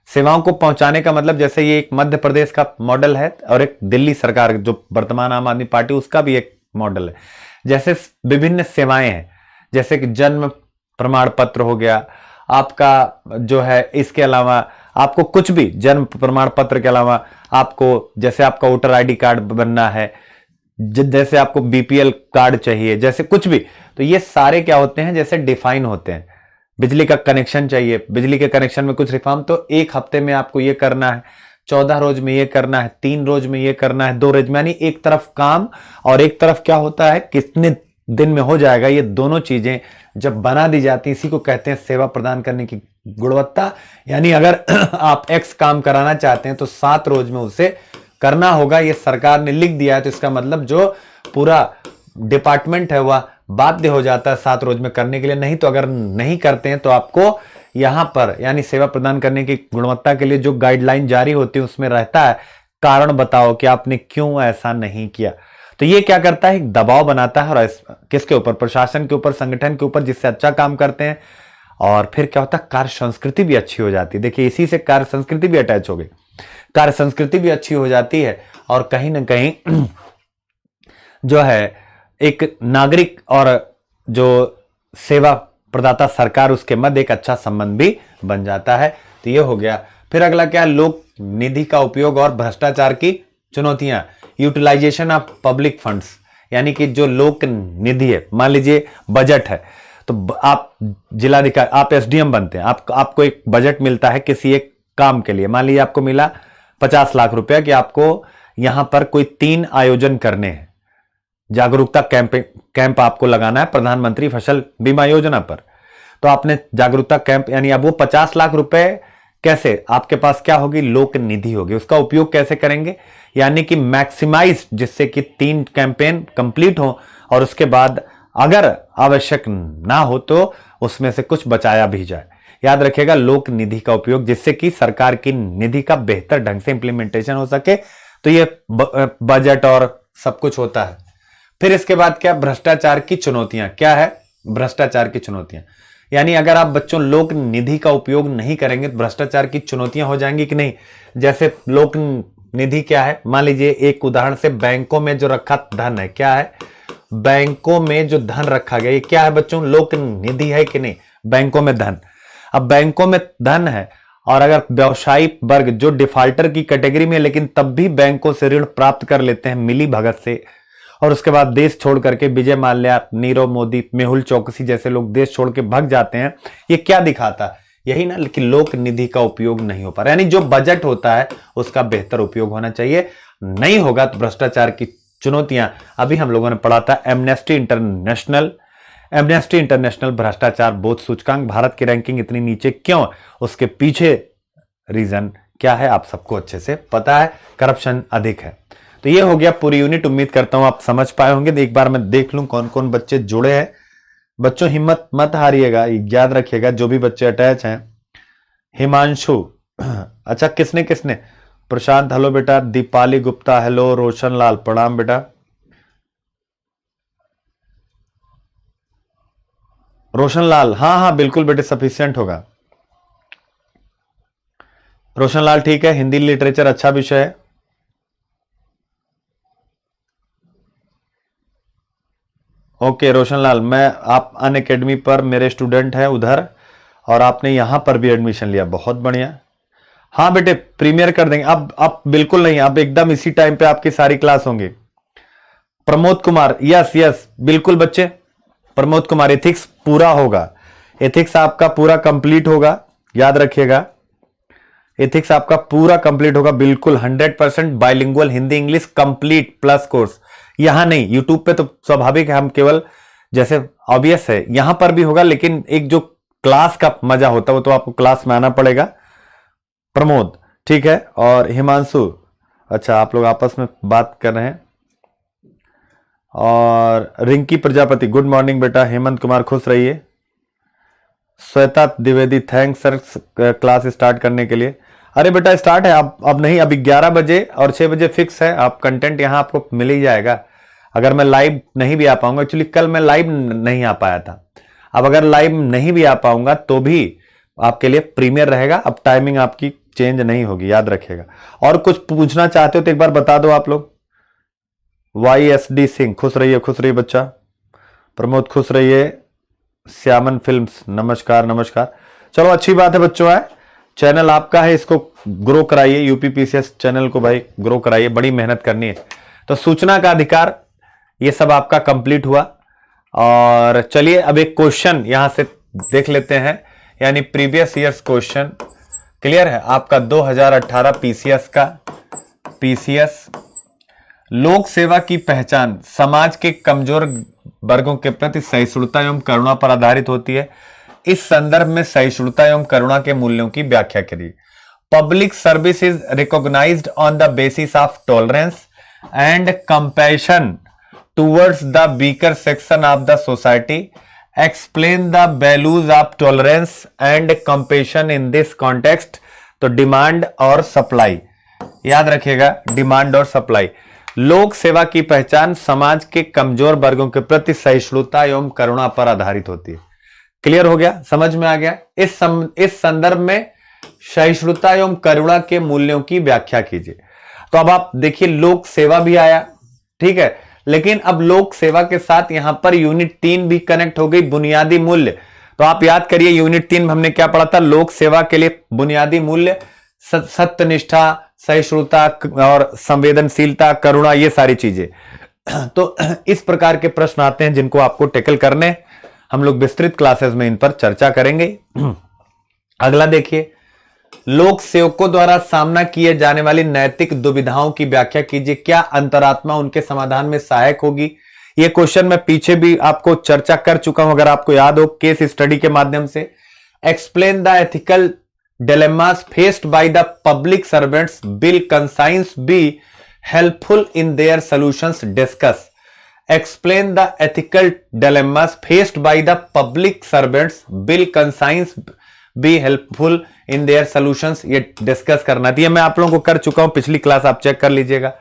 [SPEAKER 1] सेवाओं को पहुंचाने का मतलब, जैसे ये एक मध्य प्रदेश का मॉडल है और एक दिल्ली सरकार जो वर्तमान आम आदमी पार्टी, उसका भी एक मॉडल है। जैसे विभिन्न सेवाएं हैं, जैसे कि जन्म प्रमाण पत्र हो गया आपका, जो है इसके अलावा आपको कुछ भी, जन्म प्रमाण पत्र के अलावा आपको, जैसे आपका वोटर आईडी कार्ड बनना है, जैसे आपको बीपीएल कार्ड चाहिए, जैसे कुछ भी, तो ये सारे क्या होते हैं, जैसे डिफाइन होते हैं। बिजली का कनेक्शन चाहिए, बिजली के कनेक्शन में कुछ रिफॉर्म, तो 1 हफ्ते में आपको ये करना है, 14 रोज में ये करना है, 3 रोज में ये करना है, 2 रोज में, यानी एक तरफ काम और एक तरफ क्या होता है, कितने दिन में हो जाएगा। ये दोनों चीजें जब बना दी जाती है, इसी को कहते हैं सेवा प्रदान करने की गुणवत्ता। यानी अगर आप एक्स काम कराना चाहते हैं तो 7 रोज में उसे करना होगा, ये सरकार ने लिख दिया है। तो इसका मतलब जो पूरा डिपार्टमेंट है वह बाध्य हो जाता है 7 रोज में करने के लिए। नहीं तो अगर नहीं करते हैं तो आपको यहां पर, यानी सेवा प्रदान करने की गुणवत्ता के लिए जो गाइडलाइन जारी होती है उसमें रहता है, कारण बताओ कि आपने क्यों ऐसा नहीं किया। तो ये क्या करता है, एक दबाव बनाता है, और किसके ऊपर, प्रशासन के ऊपर, संगठन के ऊपर, जिससे अच्छा काम करते हैं। और फिर क्या होता है, कार्य संस्कृति भी अच्छी हो जाती है। देखिए इसी से कार्य संस्कृति भी अटैच हो गई, कार्य संस्कृति भी अच्छी हो जाती है, और कहीं ना कहीं जो है एक नागरिक और जो सेवा प्रदाता सरकार, उसके मध्य एक अच्छा संबंध भी बन जाता है। तो ये हो गया। फिर अगला क्या, लोक निधि का उपयोग और भ्रष्टाचार की चुनौतियां, यूटिलाइजेशन ऑफ पब्लिक फंड्स, यानी कि जो लोक निधि है, मान लीजिए बजट है, तो आप जिलाधिकारी, आप एसडीएम बनते हैं, आपको एक बजट मिलता है किसी एक काम के लिए। मान लीजिए आपको मिला 50 लाख रुपया कि आपको यहां पर कोई 3 आयोजन करने हैं, जागरूकता कैंप आपको लगाना है प्रधानमंत्री फसल बीमा योजना पर। तो आपने जागरूकता कैंप, यानी अब वो 50 लाख रुपए कैसे? आपके पास क्या होगी? लोक निधि होगी। उसका उपयोग कैसे करेंगे? यानी कि मैक्सिमाइज, जिससे कि 3 कैंपेन कंप्लीट हो और उसके बाद अगर आवश्यक ना हो तो उसमें से कुछ बचाया भी जाए। याद रखिएगा, लोक निधि का उपयोग, जिससे कि सरकार की निधि का बेहतर ढंग से इंप्लीमेंटेशन हो सके। तो ये बजट और सब कुछ होता है। फिर इसके बाद क्या? भ्रष्टाचार की चुनौतियां। क्या है? भ्रष्टाचार की चुनौतियां। यानी अगर आप बच्चों लोक निधि का उपयोग नहीं करेंगे तो भ्रष्टाचार की चुनौतियां हो जाएंगी कि नहीं। जैसे लोक निधि क्या है? मान लीजिए एक उदाहरण से, बैंकों में जो रखा धन है, क्या है? बैंकों में जो धन रखा गया, ये क्या है बच्चों? लोक निधि है कि नहीं? बैंकों में धन। अब बैंकों में धन है और अगर व्यवसायी वर्ग जो डिफाल्टर की कैटेगरी में, लेकिन तब भी बैंकों से ऋण प्राप्त कर लेते हैं मिली भगत से, और उसके बाद देश छोड़ करके विजय माल्या, नीरव मोदी, मेहुल चौकसी जैसे लोग देश छोड़ के भाग जाते हैं, ये क्या दिखाता? यही ना कि लोक निधि का उपयोग नहीं हो पा रहा। यानी जो बजट होता है उसका बेहतर उपयोग होना चाहिए। नहीं होगा तो भ्रष्टाचार की चुनौतियां। अभी हम लोगों ने पढ़ा था एमनेस्टी इंटरनेशनल भ्रष्टाचार बोध सूचकांक, भारत की रैंकिंग इतनी नीचे क्यों? उसके पीछे रीजन क्या है आप सबको अच्छे से पता है, करप्शन अधिक है। तो ये हो गया पूरी यूनिट। उम्मीद करता हूं आप समझ पाए होंगे। एक बार मैं देख लूं कौन कौन बच्चे जुड़े हैं। बच्चों हिम्मत मत हारिएगा, याद रखिएगा जो भी बच्चे अटैच हैं। हिमांशु, अच्छा किसने किसने? प्रशांत हेलो बेटा, दीपाली गुप्ता हेलो, रोशन लाल प्रणाम बेटा, रोशन लाल हाँ हाँ बिल्कुल बेटे सफिशिएंट होगा। रोशन लाल ठीक है, हिंदी लिटरेचर अच्छा विषय है। ओके रोशन लाल, मैं आप अन अकेडमी पर मेरे स्टूडेंट हैं उधर, और आपने यहां पर भी एडमिशन लिया, बहुत बढ़िया। हाँ बेटे प्रीमियर कर देंगे। अब बिल्कुल नहीं, अब एकदम इसी टाइम पे आपकी सारी क्लास होंगी। प्रमोद कुमार, यस यस बिल्कुल बच्चे, प्रमोद कुमार एथिक्स पूरा होगा, एथिक्स आपका पूरा कंप्लीट होगा, याद रखिएगा एथिक्स आपका पूरा कंप्लीट होगा बिल्कुल 100% bilingual Hindi English complete plus course. यहां नहीं, यूट्यूब पे तो स्वाभाविक है, हम केवल जैसे ऑब्वियस है यहां पर भी होगा, लेकिन एक जो क्लास का मजा होता है वो तो आपको क्लास में आना पड़ेगा। प्रमोद ठीक है, और हिमांशु, अच्छा आप लोग आपस में बात कर रहे हैं। और रिंकी प्रजापति गुड मॉर्निंग बेटा, हेमंत कुमार खुश रहिए। Shweta Dwivedi thanks sir class start करने के लिए। अरे बेटा स्टार्ट है, अब नहीं, अभी 11 बजे और 6 बजे फिक्स है। आप कंटेंट यहां आपको मिल ही जाएगा। अगर मैं लाइव नहीं भी आ पाऊंगा, एक्चुअली कल मैं लाइव नहीं आ पाया था, अब अगर लाइव नहीं भी आ पाऊंगा तो भी आपके लिए प्रीमियर रहेगा। अब टाइमिंग आपकी चेंज नहीं होगी, याद रखिएगा। और कुछ पूछना चाहते हो तो एक बार बता दो आप लोग। YSD सिंह खुश रहिए बच्चा। प्रमोद खुश रहिए। श्यामन फिल्म्स नमस्कार नमस्कार। चलो अच्छी बात है बच्चों, है चैनल आपका है, इसको ग्रो कराइए, यूपीपीसीएस चैनल को भाई ग्रो कराइए, बड़ी मेहनत करनी है। तो सूचना का अधिकार ये सब आपका कंप्लीट हुआ। और चलिए अब एक क्वेश्चन यहां से देख लेते हैं, यानी प्रीवियस ईयर्स क्वेश्चन। क्लियर है आपका 2018 पीसीएस का, पीसीएस लोक सेवा की पहचान समाज के कमजोर वर्गों के प्रति सहिष्णुता एवं करुणा पर आधारित होती है। इस संदर्भ में सहिष्णुता एवं करुणा के मूल्यों की व्याख्या करिए। Public service is recognised on the basis of tolerance and compassion towards the weaker section of the society. Explain the values of tolerance and compassion in this context. तो डिमांड और सप्लाई, याद रखिएगा डिमांड और supply. लोक सेवा की पहचान समाज के कमजोर वर्गों के प्रति सहिष्णुता एवं करुणा पर आधारित होती है। क्लियर हो गया, समझ में आ गया। इस संदर्भ में सहिष्णुता एवं करुणा के मूल्यों की व्याख्या कीजिए। तो अब आप देखिए लोक सेवा भी आया, ठीक है, लेकिन अब लोक सेवा के साथ यहां पर यूनिट 3 भी कनेक्ट हो गई, बुनियादी मूल्य। तो आप याद करिए यूनिट 3 में हमने क्या पढ़ा था? लोक सेवा के लिए बुनियादी मूल्य सत्यनिष्ठा, सहिष्णुता और संवेदनशीलता, करुणा, ये सारी चीजें। तो इस प्रकार के प्रश्न आते हैं जिनको आपको टैकल करने, हम लोग विस्तृत क्लासेस में इन पर चर्चा करेंगे। अगला देखिए, लोक सेवकों द्वारा सामना किए जाने वाली नैतिक दुविधाओं की व्याख्या कीजिए। क्या अंतरात्मा उनके समाधान में सहायक होगी? ये क्वेश्चन मैं पीछे भी आपको चर्चा कर चुका हूं, अगर आपको याद हो, केस स्टडी के माध्यम से। Explain the ethical dilemmas faced by the public servants will conscience be helpful in their solutions? Discuss. Explain the ethical dilemmas faced by the public servants will conscience be helpful in their solutions. ये discuss करना थी, मैं आप लोगों को कर चुका हूं, पिछली क्लास आप चेक कर लीजिएगा।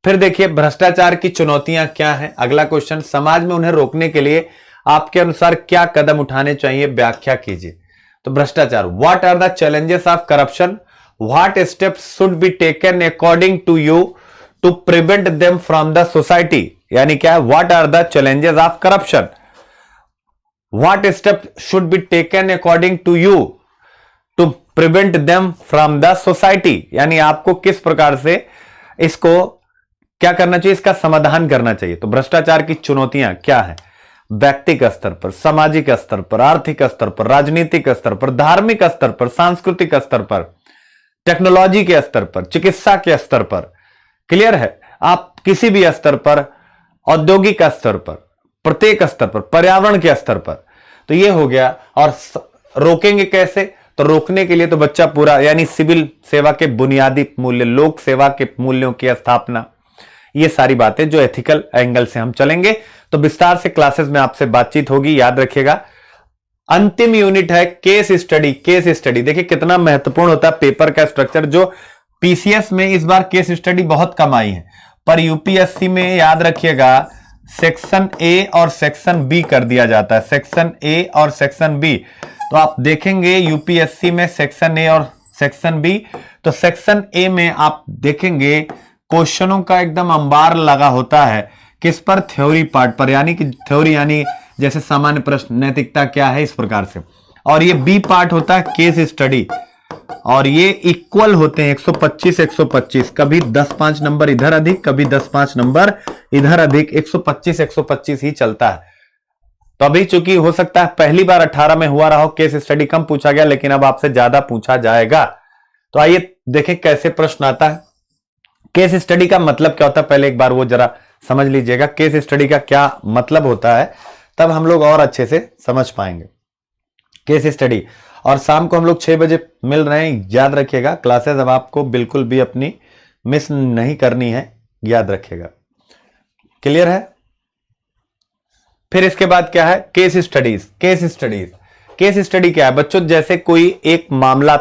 [SPEAKER 1] फिर देखिए भ्रष्टाचार की चुनौतियां क्या हैं। अगला क्वेश्चन, समाज में उन्हें रोकने के लिए आपके अनुसार क्या कदम उठाने चाहिए, व्याख्या कीजिए। तो भ्रष्टाचार, what are the challenges of corruption, what steps should be taken according to you to prevent them from the society. यानी क्या है, what are the challenges of corruption, what step should be taken according to you to prevent them from the society. यानी आपको किस प्रकार से इसको क्या करना चाहिए, इसका समाधान करना चाहिए। तो भ्रष्टाचार की चुनौतियां क्या है, व्यक्तिगत स्तर पर, सामाजिक स्तर पर, आर्थिक स्तर पर, राजनीतिक स्तर पर, धार्मिक स्तर पर, सांस्कृतिक स्तर पर, टेक्नोलॉजी के स्तर पर, चिकित्सा के स्तर पर। क्लियर है, आप किसी भी स्तर पर, औद्योगिक स्तर पर, प्रत्येक स्तर पर, पर्यावरण के स्तर पर। तो ये हो गया। और रोकेंगे कैसे, तो रोकने के लिए तो बच्चा पूरा, यानी सिविल सेवा के बुनियादी मूल्य, लोक सेवा के मूल्यों की स्थापना, ये सारी बातें जो एथिकल एंगल से हम चलेंगे। तो विस्तार से क्लासेस में आपसे बातचीत होगी, याद रखिएगा। अंतिम यूनिट है केस स्टडी। केस स्टडी देखिए कितना महत्वपूर्ण होता है पेपर का स्ट्रक्चर, जो पीसीएस में इस बार केस स्टडी बहुत कम आई है, पर यूपीएससी में याद रखिएगा सेक्शन ए और सेक्शन बी कर दिया जाता है, सेक्शन ए और सेक्शन बी। तो आप देखेंगे यूपीएससी में सेक्शन ए और सेक्शन बी। तो सेक्शन ए में आप देखेंगे क्वेश्चनों का एकदम अंबार लगा होता है, किस पर, थ्योरी पार्ट पर, यानी कि थ्योरी यानी जैसे सामान्य प्रश्न, नैतिकता क्या है, इस प्रकार से। और ये बी पार्ट होता है केस स्टडी, और ये इक्वल होते हैं 125 125, कभी 10-5 नंबर इधर अधिक, कभी 10-5 नंबर इधर अधिक, 125 125 ही चलता है। तो अभी चूंकि हो सकता है पहली बार 18 में हुआ रहा हो, केस स्टडी कम पूछा गया, लेकिन अब आपसे ज्यादा पूछा जाएगा। तो आइए देखें कैसे प्रश्न आता है। केस स्टडी का मतलब क्या होता है, पहले एक बार वो जरा समझ लीजिएगा, केस स्टडी का क्या मतलब होता है, तब हम लोग और अच्छे से समझ पाएंगे केस स्टडी। और शाम को हम लोग 6 बजे मिल रहे हैं, याद रखिएगा। क्लासेस अब आपको बिल्कुल भी अपनी मिस नहीं करनी है, याद रखिएगा। क्लियर है। फिर इसके बाद क्या है, case studies. Case studies, case study क्या है बच्चों, जैसे कोई एक मामला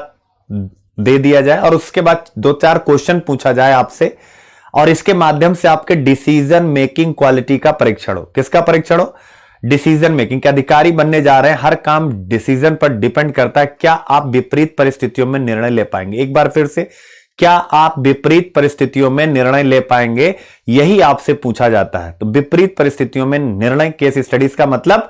[SPEAKER 1] दे दिया जाए और उसके बाद 2-4 क्वेश्चन पूछा जाए आपसे, और इसके माध्यम से आपके डिसीजन मेकिंग क्वालिटी का परीक्षण हो। किसका परीक्षण हो, डिसीजन मेकिंग के अधिकारी बनने जा रहे हैं। हर काम डिसीजन पर डिपेंड करता है, क्या आप विपरीत परिस्थितियों में निर्णय ले पाएंगे। एक बार फिर से, क्या आप विपरीत परिस्थितियों में निर्णय ले पाएंगे, यही आपसे पूछा जाता है। तो विपरीत परिस्थितियों में निर्णय, केस स्टडीज का मतलब,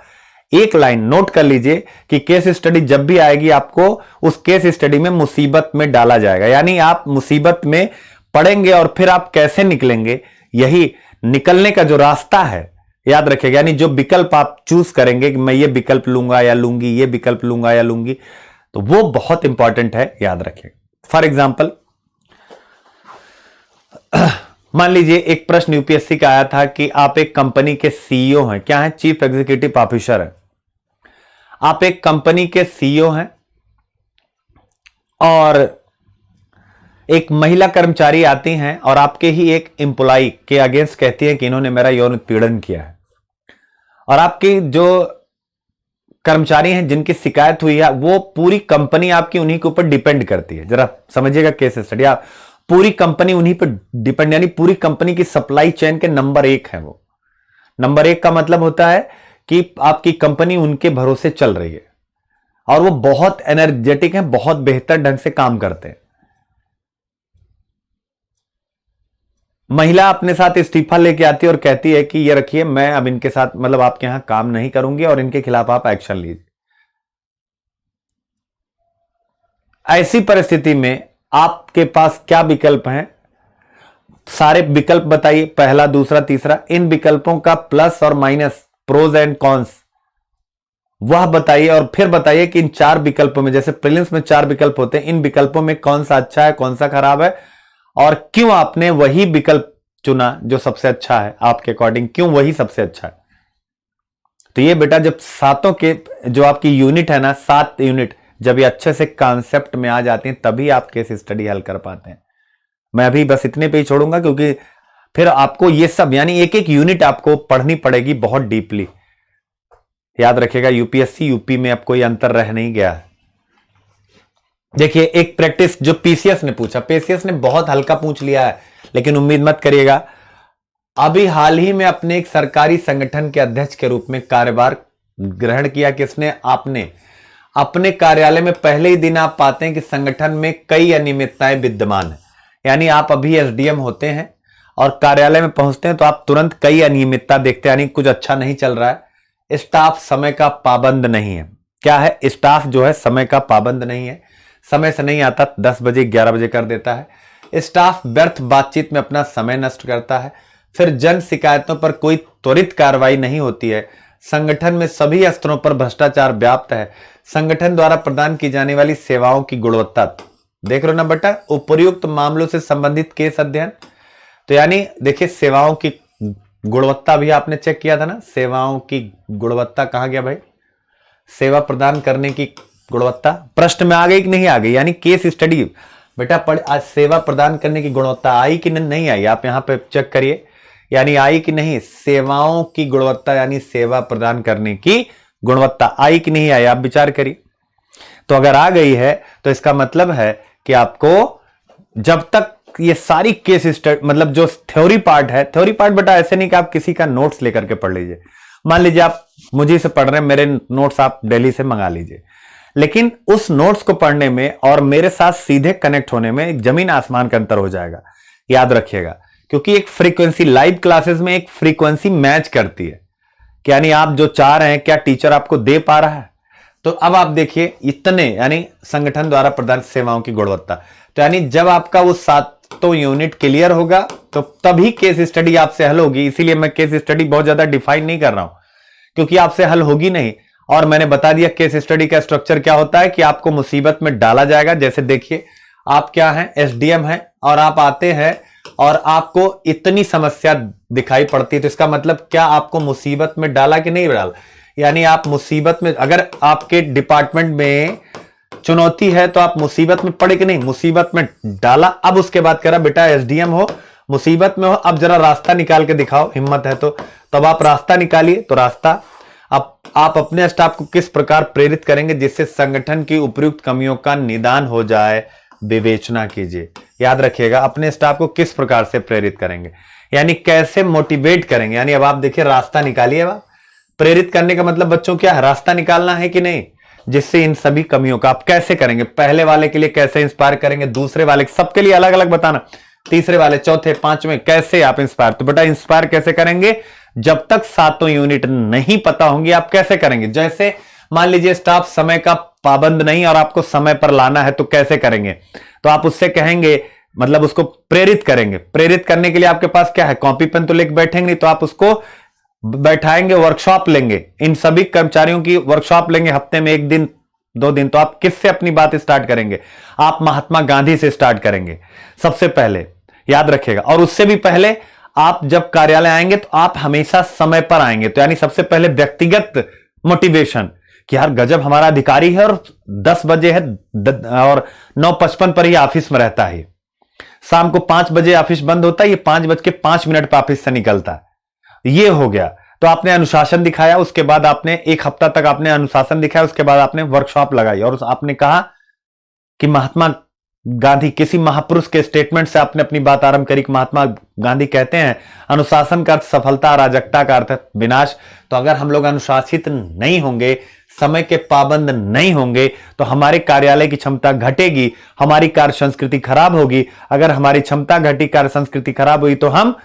[SPEAKER 1] एक लाइन नोट कर लीजिए कि केस स्टडी जब भी आएगी आपको उस केस स्टडी में मुसीबत में डाला जाएगा। यानी आप मुसीबत में पड़ेंगे और फिर आप कैसे निकलेंगे, यही निकलने का जो रास्ता है, याद रखिएगा। यानी जो विकल्प आप चूज करेंगे कि मैं ये विकल्प लूंगा या लूंगी, ये विकल्प लूंगा या लूंगी, तो वो बहुत इंपॉर्टेंट है, याद रखिएगा। फॉर एग्जाम्पल मान लीजिए एक प्रश्न यूपीएससी का आया था कि आप एक कंपनी के सीईओ हैं, क्या है, चीफ एग्जीक्यूटिव ऑफिसर है। आप एक कंपनी के सीईओ हैं और एक महिला कर्मचारी आती हैं और आपके ही एक एम्प्लॉय के अगेंस्ट कहती है कि इन्होंने मेरा यौन उत्पीड़न किया है, और आपकी जो कर्मचारी हैं जिनकी शिकायत हुई है, वो पूरी कंपनी आपकी उन्हीं के ऊपर डिपेंड करती है। जरा समझिएगा केस स्टडी, आप पूरी कंपनी उन्हीं पर डिपेंड, यानी पूरी कंपनी की सप्लाई चेन के नंबर 1 है वो। नंबर 1 का मतलब होता है कि आपकी कंपनी उनके भरोसे चल रही है और वो बहुत एनर्जेटिक है, बहुत बेहतर ढंग से काम करते हैं। महिला अपने साथ इस्तीफा लेके आती है और कहती है कि ये रखिए, मैं अब इनके साथ, मतलब आपके यहां काम नहीं करूंगी और इनके खिलाफ आप एक्शन लीजिए। ऐसी परिस्थिति में आपके पास क्या विकल्प हैं, सारे विकल्प बताइए, पहला, दूसरा, तीसरा। इन विकल्पों का प्लस और माइनस, प्रोज एंड कॉन्स, वह बताइए। और फिर बताइए कि इन 4 विकल्पों में, जैसे प्रीलिम्स में 4 विकल्प होते हैं, इन विकल्पों में कौन सा अच्छा है, कौन सा खराब है, और क्यों आपने वही विकल्प चुना जो सबसे अच्छा है आपके अकॉर्डिंग, क्यों वही सबसे अच्छा है। तो ये बेटा जब सातों के जो आपकी यूनिट है ना, 7 यूनिट जब ये अच्छे से कॉन्सेप्ट में आ जाते हैं तभी आप केस स्टडी हल कर पाते हैं। मैं अभी बस इतने पे ही छोड़ूंगा, क्योंकि फिर आपको ये सब यानी एक एक यूनिट आपको पढ़नी पड़ेगी बहुत डीपली। याद रखिएगा, यूपीएससी यूपी में अब कोई अंतर रह नहीं गया है। देखिए एक प्रैक्टिस जो पीसीएस ने पूछा, पीसीएस ने बहुत हल्का पूछ लिया है, लेकिन उम्मीद मत करिएगा। अभी हाल ही में अपने एक सरकारी संगठन के अध्यक्ष के रूप में कार्यभार ग्रहण किया किसने? आपने। अपने कार्यालय में पहले ही दिन आप पाते हैं कि संगठन में कई अनियमितताएं विद्यमान है। यानी आप अभी एसडीएम होते हैं और कार्यालय में पहुंचते हैं तो आप तुरंत कई अनियमितता देखते हैं, यानी कुछ अच्छा नहीं चल रहा है। स्टाफ समय का पाबंद नहीं है। क्या है? स्टाफ जो है समय का पाबंद नहीं है, समय से नहीं आता, 10 बजे 11 बजे कर देता है। स्टाफ व्यर्थ बातचीत में अपना समय नष्ट करता है। फिर जन शिकायतों पर कोई त्वरित कार्रवाई नहीं होती है। संगठन में सभी स्तरों पर भ्रष्टाचार व्याप्त है। संगठन द्वारा प्रदान की जाने वाली सेवाओं की गुणवत्ता, देख रहे हो ना बेटा, उपर्युक्त मामलों से संबंधित केस अध्ययन। तो यानी देखिए सेवाओं की गुणवत्ता भी आपने चेक किया था ना, सेवाओं की गुणवत्ता कहां गया भाई? सेवा प्रदान करने की गुणवत्ता प्रश्न में आ गई कि नहीं आ गई? यानी केस स्टडी बेटा पढ़, आज सेवा प्रदान करने की गुणवत्ता आई कि नहीं आई? आप यहां पे चेक करिए, यानी आई कि नहीं? सेवाओं की गुणवत्ता यानी सेवा प्रदान करने की गुणवत्ता आई कि नहीं आई? आप विचार करिए। तो अगर आ गई है तो इसका मतलब है कि आपको जब तक ये सारी केस स्टडी मतलब जो थ्योरी पार्ट है, थ्योरी पार्ट बेटा ऐसे नहीं कि आप किसी का नोट्स लेकर के पढ़ लीजिए। मान लीजिए आप मुझे से पढ़ रहे हैं, मेरे नोट्स आप दिल्ली से मंगा लीजिए, लेकिन उस नोट्स को पढ़ने में और मेरे साथ सीधे कनेक्ट होने में एक जमीन आसमान का अंतर हो जाएगा। याद रखिएगा, क्योंकि एक फ्रीक्वेंसी लाइव क्लासेस में एक फ्रीक्वेंसी मैच करती है, यानी आप जो चाह रहे हैं क्या टीचर आपको दे पा रहा है। तो अब आप देखिए इतने यानी संगठन द्वारा प्रदान सेवाओं की गुणवत्ता, तो यानी जब आपका वो 7 यूनिट क्लियर होगा तो तभी केस स्टडी आपसे हल होगी। इसीलिए मैं केस स्टडी बहुत ज्यादा डिफाइन नहीं कर रहा हूं, क्योंकि आपसे हल होगी नहीं। और मैंने बता दिया केस स्टडी का स्ट्रक्चर क्या होता है कि आपको मुसीबत में डाला जाएगा। जैसे देखिए आप क्या हैं? एसडीएम हैं और आप आते हैं और आपको इतनी समस्या दिखाई पड़ती है, तो इसका मतलब क्या आपको मुसीबत में डाला कि नहीं डाला? यानी आप मुसीबत में, अगर आपके डिपार्टमेंट में चुनौती है तो आप मुसीबत में पड़े कि नहीं? मुसीबत में डाला। अब उसके बाद कह रहा बेटा एसडीएम हो, मुसीबत में हो, अब जरा रास्ता निकाल के दिखाओ, हिम्मत है तो। तब आप रास्ता निकालिए। तो रास्ता आप अपने स्टाफ को किस प्रकार प्रेरित करेंगे जिससे संगठन की उपयुक्त कमियों का निदान हो जाए, विवेचना कीजिए। याद रखिएगा, अपने स्टाफ को किस प्रकार से प्रेरित करेंगे, यानी कैसे मोटिवेट करेंगे। यानी अब आप देखिए रास्ता निकालिए। अब प्रेरित करने का मतलब बच्चों क्या है? रास्ता निकालना है कि नहीं, जिससे इन सभी कमियों का आप कैसे करेंगे। पहले वाले के लिए कैसे इंस्पायर करेंगे, दूसरे वाले सबके लिए अलग अलग बताना, तीसरे वाले, चौथे, पांचवें कैसे आप इंस्पायर। तो बेटा इंस्पायर कैसे करेंगे? जब तक 7 यूनिट नहीं पता होंगी आप कैसे करेंगे। जैसे मान लीजिए स्टाफ समय का पाबंद नहीं और आपको समय पर लाना है, तो कैसे करेंगे? तो आप उससे कहेंगे, मतलब उसको प्रेरित करेंगे। प्रेरित करने के लिए आपके पास क्या है? कॉपी पेन तो लेके बैठेंगे नहीं, तो आप उसको बैठाएंगे, वर्कशॉप लेंगे, इन सभी कर्मचारियों की वर्कशॉप लेंगे हफ्ते में 1 दिन 2 दिन। तो आप किससे अपनी बात स्टार्ट करेंगे? आप महात्मा गांधी से स्टार्ट करेंगे सबसे पहले, याद रखिएगा। और उससे भी पहले आप जब कार्यालय आएंगे तो आप हमेशा समय पर आएंगे। तो यानी सबसे पहले व्यक्तिगत मोटिवेशन कि यार गजब हमारा अधिकारी है और 10 बजे है और 9:55 पर ही ऑफिस में रहता है। शाम को 5 बजे ऑफिस बंद होता है, ये 5:05 पर ऑफिस से निकलता है। ये हो गया। तो आपने अनुशासन दिखाया, उसके बाद आपने 1 हफ्ता तक आपने अनुशासन दिखाया, उसके बाद आपने वर्कशॉप लगाई और आपने कहा कि महात्मा गांधी, किसी महापुरुष के स्टेटमेंट से आपने अपनी बात आरंभ करी कि महात्मा गांधी कहते हैं अनुशासन का अर्थ सफलता, अराजकता का अर्थ विनाश। तो अगर हम लोग अनुशासित नहीं होंगे, समय के पाबंद नहीं होंगे, तो हमारे कार्यालय की क्षमता घटेगी, हमारी कार्य संस्कृति खराब होगी। अगर हमारी क्षमता घटी, कार्य संस्कृति खराब हुई, तो हम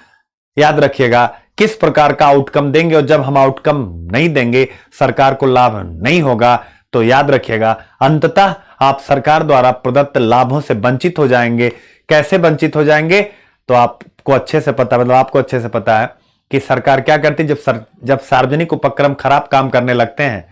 [SPEAKER 1] याद रखिएगा किस प्रकार का आउटकम देंगे। और जब हम आउटकम नहीं देंगे, सरकार को लाभ नहीं होगा। तो याद रखिएगा अंततः आप सरकार द्वारा प्रदत्त लाभों से वंचित हो जाएंगे। कैसे वंचित हो जाएंगे? तो आपको अच्छे से पता, मतलब आपको अच्छे से पता है कि सरकार क्या करती है, जब सार्वजनिक उपक्रम खराब काम करने लगते हैं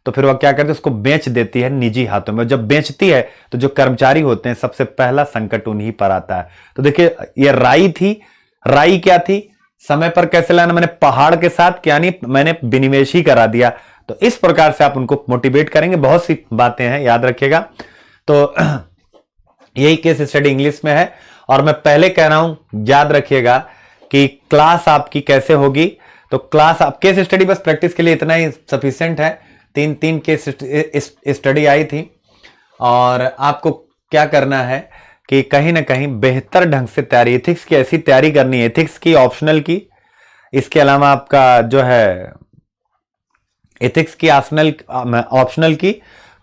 [SPEAKER 1] तो फिर वह क्या करती है, उसको बेच देती है निजी हाथों में। जब बेचती है तो जो कर्मचारी होते हैं सबसे पहला संकट उन्हीं पर आता है। तो देखिए ये राई थी। राई क्या थी? समय पर कैसे लाना? मैंने पहाड़ के साथ यानी मैंने विनिवेश ही करा दिया। तो इस प्रकार से आप उनको मोटिवेट करेंगे। बहुत सी बातें हैं, याद रखिएगा। तो यही केस स्टडी इंग्लिश में है। और मैं पहले कह रहा हूं, याद रखिएगा कि क्लास आपकी कैसे होगी। तो क्लास आप केस स्टडी बस प्रैक्टिस के लिए इतना ही सफिशिएंट है। तीन केस स्टडी आई थी और आपको क्या करना है कि कहीं ना कहीं बेहतर ढंग से तैयारी, एथिक्स की ऐसी तैयारी करनी है, एथिक्स की ऑप्शनल की, इसके अलावा आपका जो है एथिक्स की ऑप्शनल की,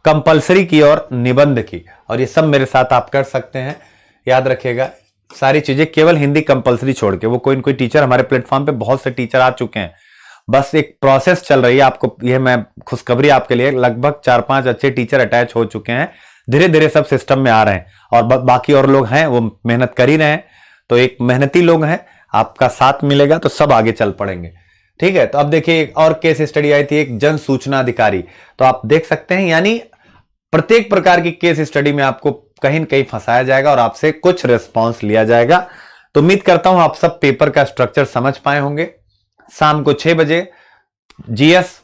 [SPEAKER 1] कंपलसरी की और निबंध की, और ये सब मेरे साथ आप कर सकते हैं। याद रखिएगा सारी चीजें, केवल हिंदी कंपलसरी छोड़ के। वो कोई न कोई टीचर हमारे प्लेटफॉर्म पे बहुत से टीचर आ चुके हैं, बस एक प्रोसेस चल रही है। आपको यह मैं खुशखबरी आपके लिए, लगभग 4-5 अच्छे टीचर अटैच हो चुके हैं, धीरे धीरे सब सिस्टम में आ रहे हैं और बाकी और लोग हैं वो मेहनत कर ही रहे हैं। तो एक मेहनती लोग हैं, आपका साथ मिलेगा तो सब आगे चल पड़ेंगे। ठीक है, तो अब देखिए एक और केस स्टडी आई थी, एक जन सूचना अधिकारी। तो आप देख सकते हैं, यानी प्रत्येक प्रकार की केस स्टडी में आपको कहीं न कहीं फंसाया जाएगा और आपसे कुछ रिस्पॉन्स लिया जाएगा। तो उम्मीद करता हूं आप सब पेपर का स्ट्रक्चर समझ पाए होंगे। शाम को 6 बजे GS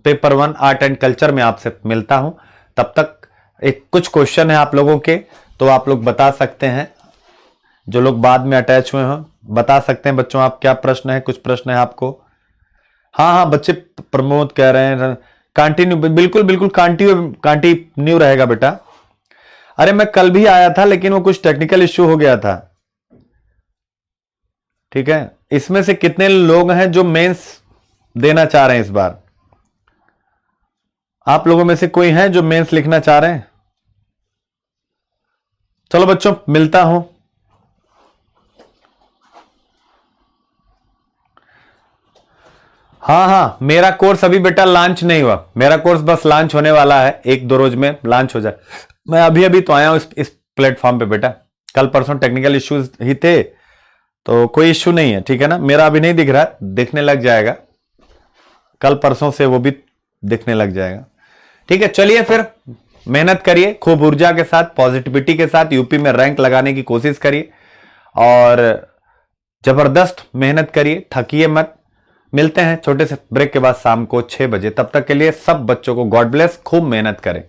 [SPEAKER 1] paper 1 art and culture में आपसे मिलता हूं। तब तक एक कुछ क्वेश्चन है आप लोगों के, तो आप लोग बता सकते हैं। जो लोग बाद में अटैच हुए हो बता सकते हैं बच्चों, आप क्या प्रश्न है, कुछ प्रश्न है आपको? हाँ, बच्चे प्रमोद कह रहे हैं कंटिन्यू, बिल्कुल बिल्कुल कंटिन्यू रहेगा बेटा। अरे मैं कल भी आया था लेकिन वो कुछ टेक्निकल इश्यू हो गया था। ठीक है, इसमें से कितने लोग हैं जो मेंस देना चाह रहे हैं इस बार? आप लोगों में से कोई है जो मेंस लिखना चाह रहे हैं? चलो बच्चों मिलता हूं। हाँ, मेरा कोर्स अभी बेटा लॉन्च नहीं हुआ। मेरा कोर्स बस लॉन्च होने वाला है, 1-2 रोज में लॉन्च हो जाए। मैं अभी तो आया हूं इस प्लेटफॉर्म पे बेटा। कल परसों टेक्निकल इश्यूज ही थे, तो कोई इश्यू नहीं है। ठीक है ना, मेरा अभी नहीं दिख रहा है, दिखने लग जाएगा कल परसों से, वो भी दिखने लग जाएगा। ठीक है, चलिए फिर मेहनत करिए, खूब ऊर्जा के साथ, पॉजिटिविटी के साथ यूपी में रैंक लगाने की कोशिश करिए और जबरदस्त मेहनत करिए, थकिए मत। मिलते हैं छोटे से ब्रेक के बाद शाम को 6 बजे। तब तक के लिए सब बच्चों को गॉड ब्लेस, खूब मेहनत करें।